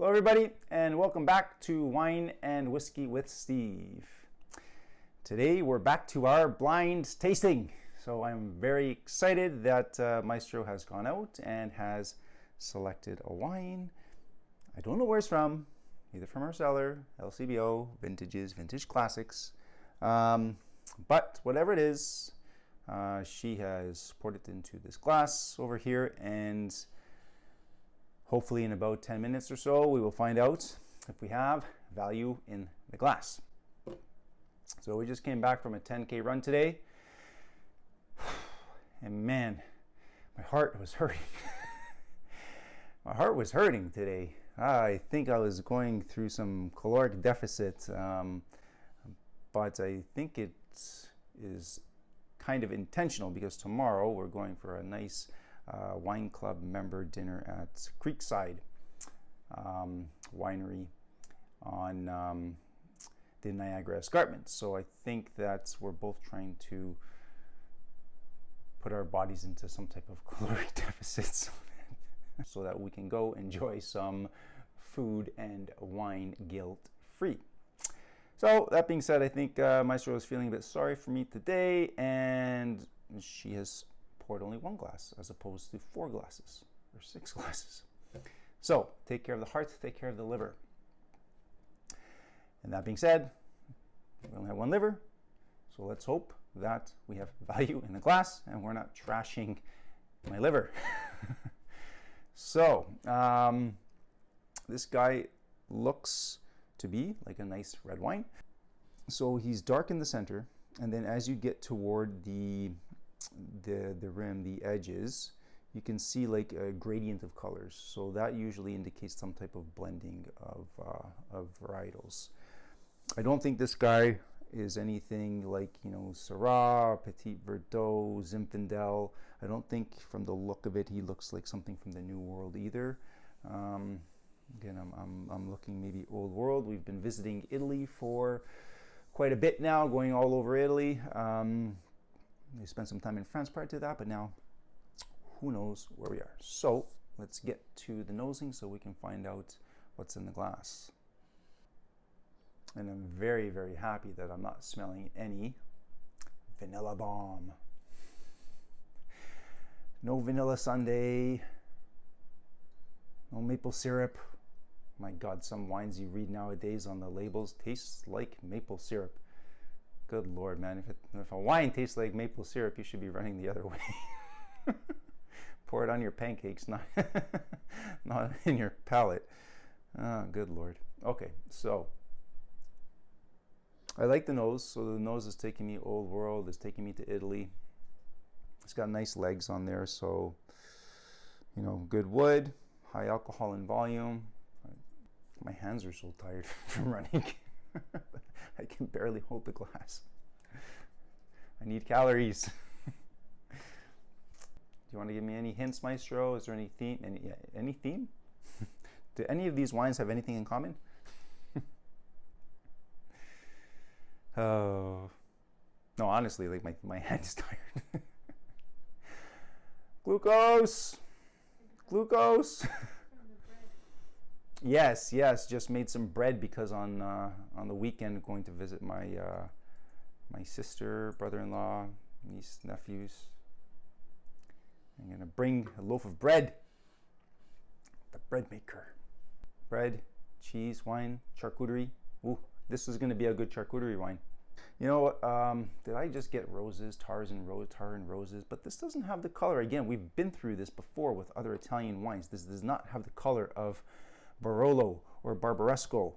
Hello everybody and welcome back to Wine and Whiskey with Steve. Today we're back to our blind tasting. So I'm very excited that Maestro has gone out and has selected a wine. I don't know where it's from, either from our cellar, LCBO, vintages, vintage classics. But whatever it is, she has poured it into this glass over here, and hopefully in about 10 minutes or so, we will find out if we have value in the glass. So we just came back from a 10K run today. And man, my heart was hurting. My heart was hurting today. I think I was going through some caloric deficit, but I think it is kind of intentional because tomorrow we're going for a nice wine club member dinner at Creekside Winery on the Niagara Escarpment. So I think that we're both trying to put our bodies into some type of caloric deficit so that we can go enjoy some food and wine guilt-free. So that being said, I think Maestro is feeling a bit sorry for me today, and she has poured only one glass as opposed to 4 glasses or 6 glasses. So take care of the heart, take care of the liver. And that being said, we only have one liver, so let's hope that we have value in the glass and we're not trashing my liver. So this guy looks to be like a nice red wine. So he's dark in the center, and then as you get toward the rim, the edges, you can see like a gradient of colors. So that usually indicates some type of blending of varietals. I don't think this guy is anything like, Syrah, Petit Verdot, Zinfandel. I don't think from the look of it he looks like something from the New World either. Again, I'm looking maybe Old World. We've been visiting Italy for quite a bit now, going all over Italy. We spent some time in France prior to that, but now who knows where we are. So let's get to the nosing so we can find out what's in the glass. And I'm very, very happy that I'm not smelling any vanilla bomb. No vanilla sundae. No maple syrup. My God, some wines you read nowadays on the labels taste like maple syrup. Good Lord, man. If a wine tastes like maple syrup, you should be running the other way. Pour it on your pancakes, not in your palate. Oh, good Lord. Okay, so I like the nose. So the nose is taking me Old World, is taking me to Italy. It's got nice legs on there, so, good wood, high alcohol and volume. My hands are so tired from running. I can barely hold the glass. I need calories. Do you want to give me any hints, Maestro? Is there any theme? Any theme? Do any of these wines have anything in common? Oh, no, honestly, like my hand is tired. Glucose. Yes, just made some bread because on the weekend going to visit my my sister, brother-in-law, niece, nephews. I'm gonna bring a loaf of bread. The bread maker. Bread, cheese, wine, charcuterie. Ooh, this is gonna be a good charcuterie wine. You know what? Did I just get roses, tar and roses? But this doesn't have the color. Again, we've been through this before with other Italian wines. This does not have the color of Barolo or Barbaresco.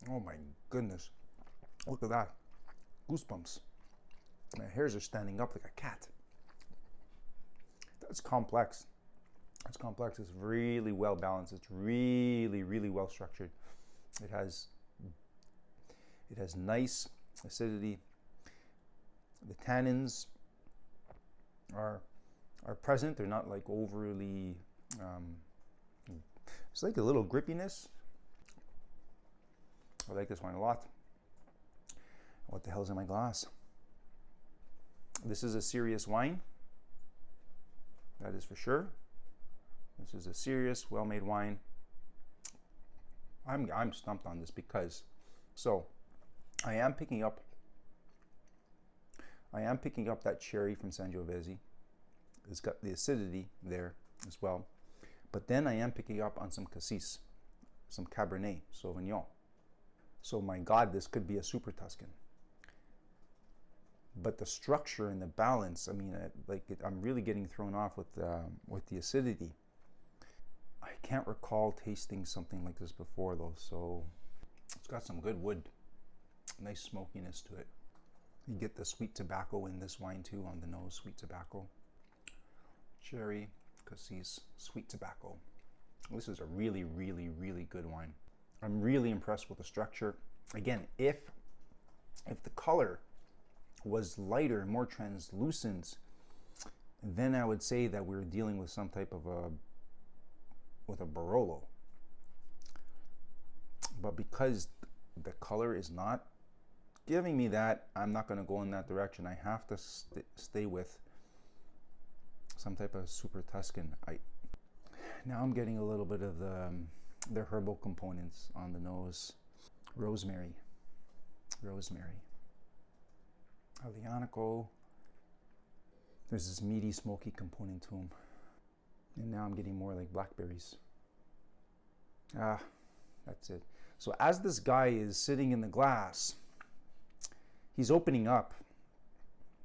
Oh my goodness. Look at that. Goosebumps. My hairs are standing up like a cat. That's complex. It's really well balanced. It's really, really well structured. It has nice acidity. The tannins are are present. They're not like overly, it's like a little grippiness. I like this wine a lot. What the hell's in my glass? This is a serious wine. That is for sure. This is a serious, well-made wine. I'm stumped on this because, so I am picking up that cherry from Sangiovese. It's got the acidity there as well. But then I am picking up on some Cassis, some Cabernet Sauvignon. So my God, this could be a super Tuscan. But the structure and the balance, I mean, I'm really getting thrown off with the acidity. I can't recall tasting something like this before though, so it's got some good wood, nice smokiness to it. You get the sweet tobacco in this wine too, on the nose, sweet tobacco. Cherry, Cassis, sweet tobacco. This is a really, really, really good wine. I'm really impressed with the structure. Again, if the color was lighter, more translucent, then I would say that we're dealing with some type of a Barolo. But because the color is not giving me that, I'm not going to go in that direction. I have to stay with some type of super Tuscan. Now I'm getting a little bit of the herbal components on the nose. Rosemary, Aglianico. There's this meaty, smoky component to them. And now I'm getting more like blackberries. That's it. So as this guy is sitting in the glass, he's opening up.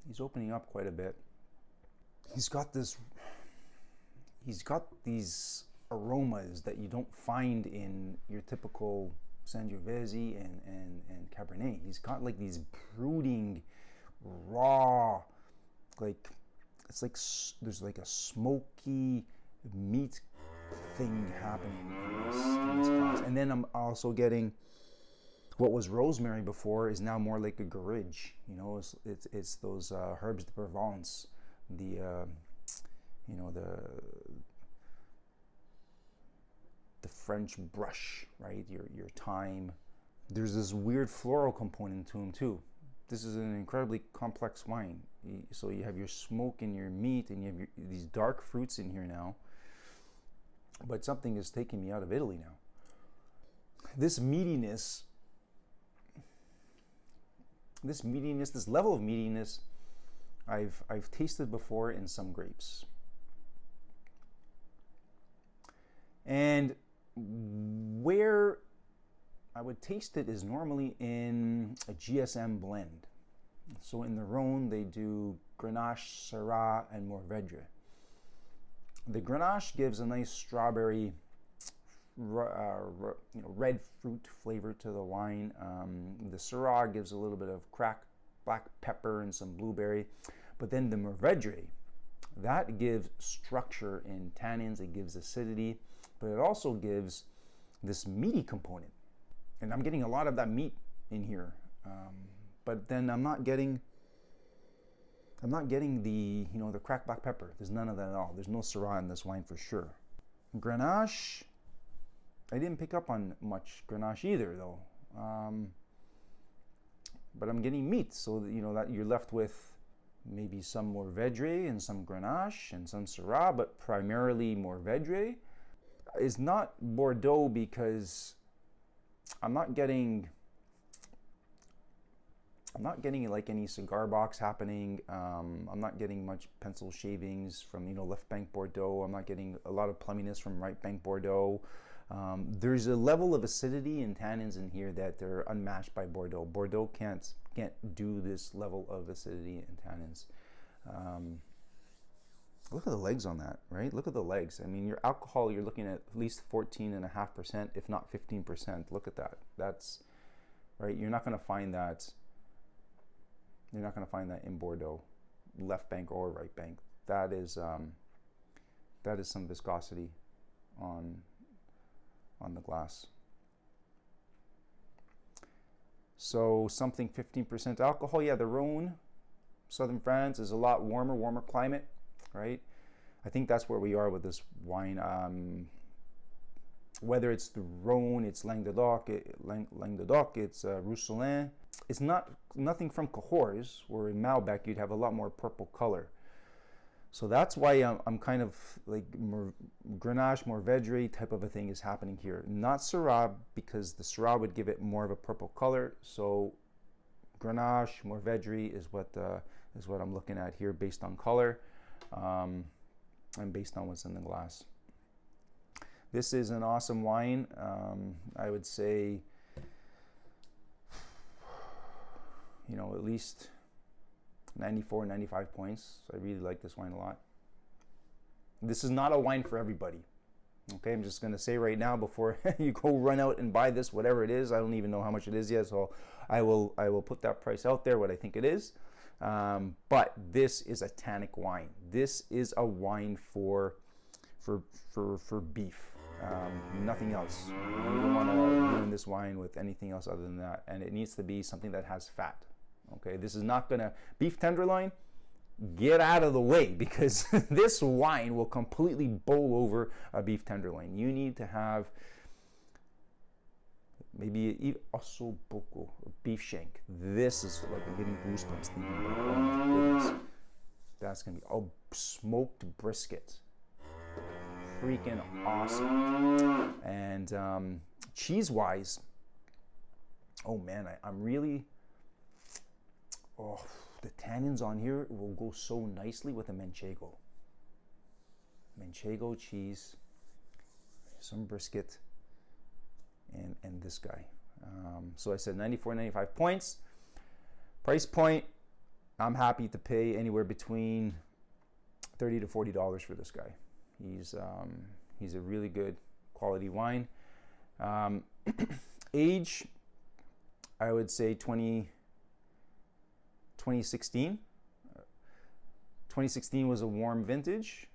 He's opening up quite a bit. He's got these aromas that you don't find in your typical Sangiovese and Cabernet. He's got like these brooding, raw, like, it's like there's like a smoky meat thing happening in this glass. And then I'm also getting what was rosemary before is now more like a garage. You know, it's those herbs de Provence, the French brush, right? Your thyme. There's this weird floral component to them too. This is an incredibly complex wine. So you have your smoke and your meat, and you have these dark fruits in here now. But something is taking me out of Italy now. This meatiness, this level of meatiness, I've tasted before in some grapes. And where I would taste it is normally in a GSM blend. So in the Rhone, they do Grenache, Syrah, and Mourvedre. The Grenache gives a nice strawberry, red fruit flavor to the wine. The Syrah gives a little bit of cracked black pepper and some blueberry. But then the Mourvedre, that gives structure in tannins, it gives acidity, but it also gives this meaty component. And I'm getting a lot of that meat in here. But then I'm not getting the, the cracked black pepper. There's none of that at all. There's no Syrah in this wine for sure. Grenache, I didn't pick up on much Grenache either though. But I'm getting meat, so that you're left with maybe some Mourvedre and some Grenache and some Syrah, but primarily Mourvedre. It's not Bordeaux because I'm not getting like any cigar box happening. I'm not getting much pencil shavings from left bank Bordeaux. I'm not getting a lot of plumminess from right bank Bordeaux. There's a level of acidity and tannins in here that they're unmatched by Bordeaux. Bordeaux can't do this level of acidity and tannins. Look at the legs on that, right? Look at the legs. I mean, your alcohol, you're looking at least 14.5%, if not 15%. Look at that. That's right. You're not going to find that. You're not going to find that in Bordeaux, left bank or right bank. That is some viscosity on the glass. So something 15% alcohol. Yeah, the Rhone, southern France, is a lot warmer climate, right? I think that's where we are with this wine. Whether it's the Rhone, it's Languedoc, it's Roussillon. It's nothing from Cahors, where in Malbec you'd have a lot more purple color. So that's why I'm kind of like Grenache, Mourvedre type of a thing is happening here. Not Syrah, because the Syrah would give it more of a purple color. So Grenache, Mourvedre is what I'm looking at here based on color and based on what's in the glass. This is an awesome wine. I would say, you know, at least 94, 95 points. So I really like this wine a lot. This is not a wine for everybody. Okay, I'm just going to say right now before you go run out and buy this, whatever it is. I don't even know how much it is yet, so I will put that price out there, what I think it is. But this is a tannic wine. This is a wine for beef. Nothing else. You don't want to ruin this wine with anything else other than that, and it needs to be something that has fat. Okay, this is not gonna beef tenderloin. Get out of the way, because this wine will completely bowl over a beef tenderloin. You need to have maybe osso buco, beef shank. This is like I'm getting goosebumps thinking about it. Oh my goodness, that's gonna be smoked brisket. Freaking awesome. And cheese-wise, oh man, I'm really, the tannins on here will go so nicely with a manchego. Manchego cheese, some brisket, and this guy. So I said 94, 95 points. Price point, I'm happy to pay anywhere between $30 to $40 for this guy. He's a really good quality wine. Age, I would say 2016. 2016 was a warm vintage,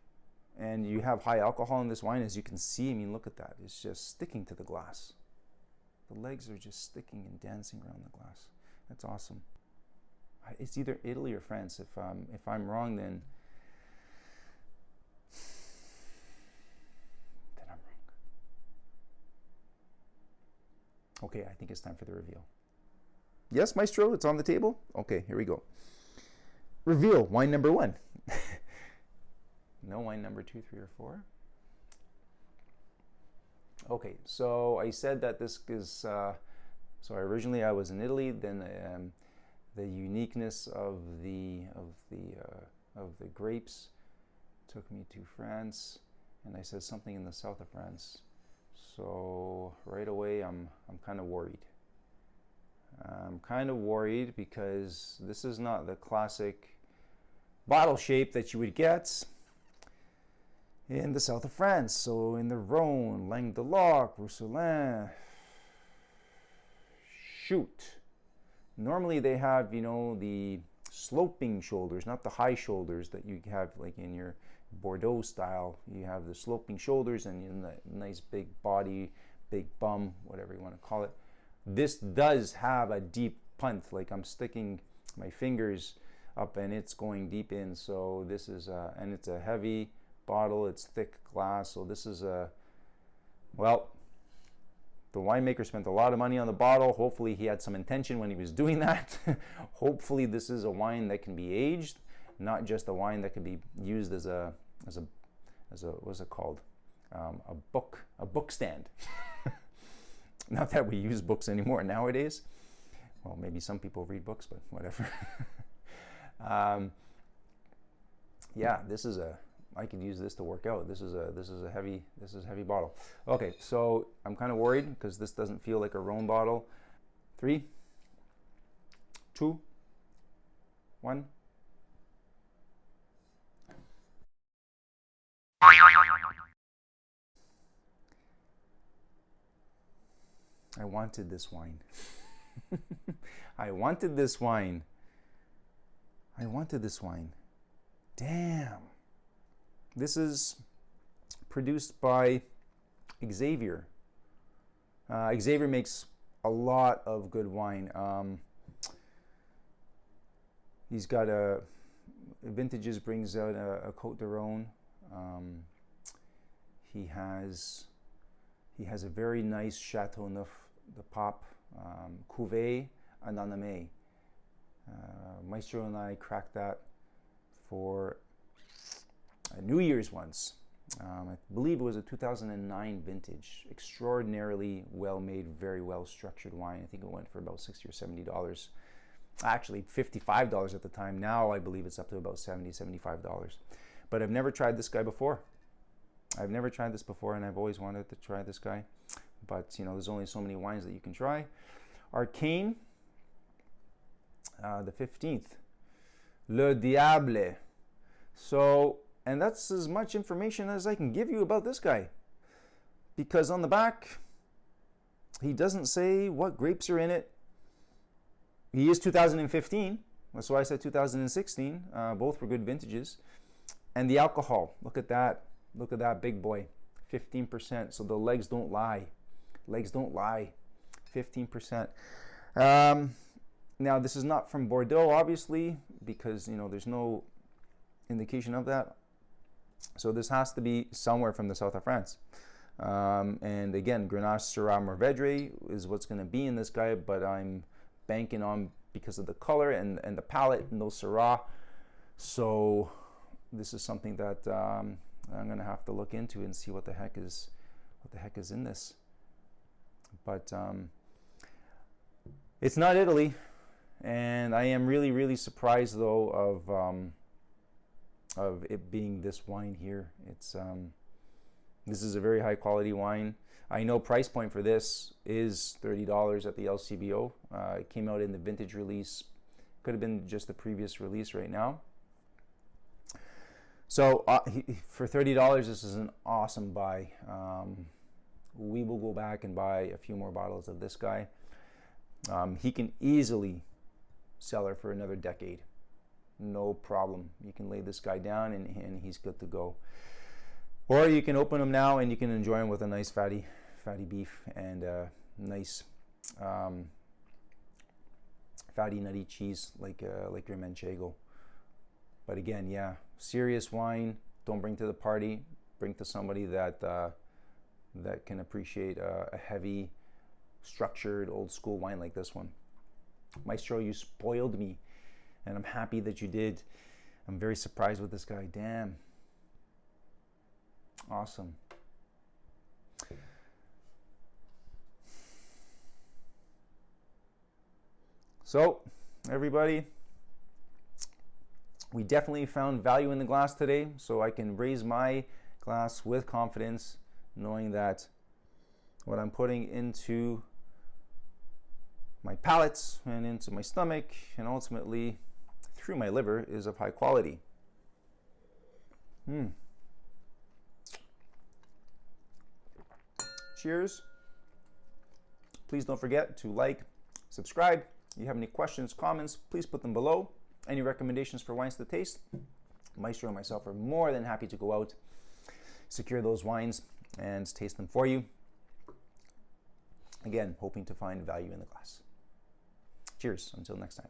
and you have high alcohol in this wine, as you can see. I mean, look at that. It's just sticking to the glass. The legs are just sticking and dancing around the glass. That's awesome. It's either Italy or France. If I'm wrong, then I'm wrong. Okay, I think it's time for the reveal. Yes, Maestro, it's on the table? Okay, here we go. Reveal, wine number 1. No wine number 2, 3, or 4. Okay, so I said that this is, so originally I was in Italy, then the uniqueness of the grapes took me to France, and I said something in the south of France. So right away I'm kind of worried. I'm kind of worried because this is not the classic bottle shape that you would get in the south of France. So in the Rhone, Languedoc, Roussillon, shoot. Normally they have, you know, the sloping shoulders, not the high shoulders that you have like in your Bordeaux style. You have the sloping shoulders and in the nice big body, big bum, whatever you want to call it. This does have a deep punt, like I'm sticking my fingers up and it's going deep in. So this is and it's a heavy bottle, it's thick glass. So this is well, the winemaker spent a lot of money on the bottle. Hopefully he had some intention when he was doing that. Hopefully this is a wine that can be aged, not just a wine that can be used as a what's it called? A book stand. Not that we use books anymore nowadays. Well, maybe some people read books, but whatever. Yeah, I could use this to work out. This is a heavy bottle. Okay, so I'm kind of worried because this doesn't feel like a Rhone bottle. 3, 2, 1. I wanted this wine. I wanted this wine. I wanted this wine. Damn. This is produced by Xavier. Xavier makes a lot of good wine. He's got vintages, brings out a Côte de Rhone. He has a very nice Chateauneuf de Pape Cuvée Anonymé. Maestro and I cracked that for New Year's once. I believe it was a 2009 vintage. Extraordinarily well made, very well structured wine. I think it went for about $60 or $70. Actually, $55 at the time. Now I believe it's up to about $70, $75. But I've never tried this guy before. I've never tried this before, and I've always wanted to try this guy. But, you know, there's only so many wines that you can try. Arcane, the 15th. Le Diable. So, and that's as much information as I can give you about this guy. Because on the back, he doesn't say what grapes are in it. He is 2015. That's why I said 2016. Both were good vintages. And the alcohol, look at that. Look at that big boy, 15%. So the legs don't lie. Legs don't lie, 15%. Now, this is not from Bordeaux, obviously, because, you know, there's no indication of that. So this has to be somewhere from the south of France. And again, Grenache, Syrah, Mourvedre is what's going to be in this guy, but I'm banking on, because of the color and the palette, no Syrah. So this is something that I'm going to have to look into and see what the heck is in this. But it's not Italy, and I am really, really surprised though of it being this wine here. It's this is a very high quality wine. I know price point for this is $30 at the LCBO. It came out in the vintage release. Could have been just the previous release right now. So for $30, this is an awesome buy. We will go back and buy a few more bottles of this guy. He can easily sell her for another decade. No problem. You can lay this guy down and he's good to go. Or you can open him now and you can enjoy him with a nice fatty beef and nice fatty nutty cheese like your Manchego. But again, yeah, serious wine. Don't bring to the party. Bring to somebody that can appreciate a heavy, structured, old school wine like this one. Maestro, you spoiled me, and I'm happy that you did. I'm very surprised with this guy. Damn. Awesome. So, everybody, we definitely found value in the glass today, so I can raise my glass with confidence, knowing that what I'm putting into my palates and into my stomach and ultimately through my liver is of high quality. Cheers. Please don't forget to like, subscribe. If you have any questions, comments, please put them below. Any recommendations for wines to taste? Maestro and myself are more than happy to go out, secure those wines, and taste them for you. Again, hoping to find value in the glass. Cheers. Until next time.